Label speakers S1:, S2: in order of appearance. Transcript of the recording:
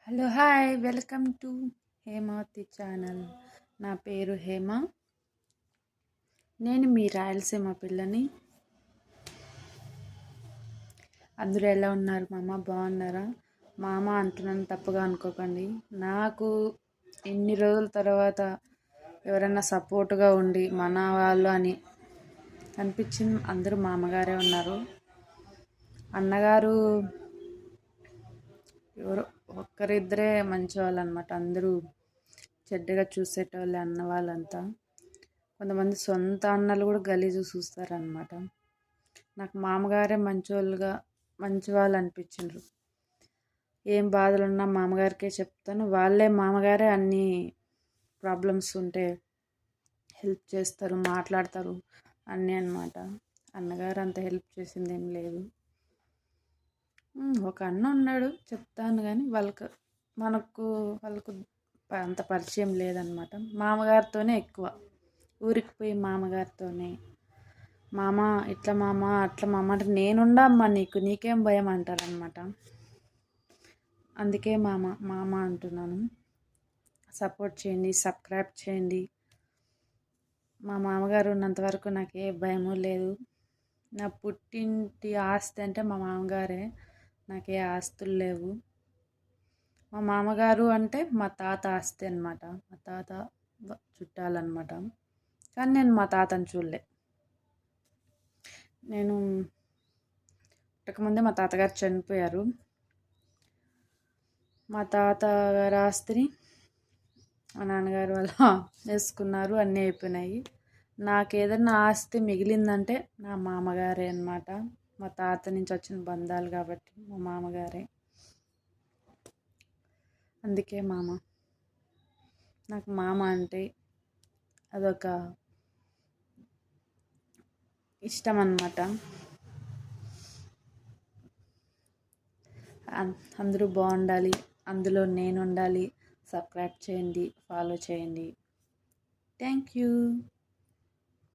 S1: Hello hi welcome to Hemavathi channel. నా పేరు హేమ. నేను మీ రాయలసీమ పిల్లని. అందరూ ఎలా ఉన్నారు మామ? బాగున్నారా? మామ అంటున్నాను, తప్పుగా అనుకోకండి. నాకు ఇన్ని రోజుల తర్వాత ఎవరైనా సపోర్ట్గా ఉండి మన వాళ్ళు అని అనిపించింది. అందరూ మామగారే ఉన్నారు. అన్నగారు ఎవరో ఒక్కరిద్దరే మంచివాళ్ళు అనమాట. అందరూ చెడ్డగా చూసేటోళ్ళే అన్న వాళ్ళంతా. కొంతమంది సొంత అన్నలు కూడా గలీజు చూస్తారనమాట. నాకు మామగారే మంచివాళ్ళు అనిపించిండ్రు. ఏం బాధలున్నా మామగారికే చెప్తాను. మామగారే అన్ని ప్రాబ్లమ్స్ ఉంటే హెల్ప్ చేస్తారు, మాట్లాడతారు అన్నీ అనమాట. అన్నగారు అంత హెల్ప్ చేసింది ఏం లేదు. ఒక అన్న ఉన్నాడు చెప్తాను, కానీ వాళ్ళకు అంత పరిచయం లేదనమాట. మామగారితోనే ఎక్కువ. ఊరికి పోయి మామగారితోనే మామ ఇట్లా మామ అట్లా మామ అంటే నేనుండా అమ్మ నీకేం భయం అంటారనమాట. అందుకే మామ మామ అంటున్నాను. సపోర్ట్ చేయండి, సబ్స్క్రైబ్ చేయండి. మా మామగారు ఉన్నంతవరకు నాకు ఏ భయము లేదు. నా పుట్టింటి ఆస్తి అంటే మా మామగారే. నాకే ఆస్తులు లేవు. మా మామగారు అంటే మా తాత ఆస్తి అనమాట. మా తాత చుట్టాలన్నమాట. కానీ నేను మా తాతను చూడలే. నేను పుట్టకముందే మా తాతగారు చనిపోయారు. మా తాతగారి ఆస్తిని మా నాన్నగారు వాళ్ళు వేసుకున్నారు. అన్నీ అయిపోయినాయి. నాకు ఏదైనా ఆస్తి మిగిలిందంటే నా మామగారే అనమాట. మా తాత నుంచి వచ్చిన బంధాలు కాబట్టి మా మామగారే. అందుకే మామ. నాకు మామ అంటే అదొక ఇష్టం అన్నమాట. అందరూ బాగుండాలి, అందులో నేను ఉండాలి. సబ్స్క్రైబ్ చేయండి, ఫాలో చేయండి. Thank you.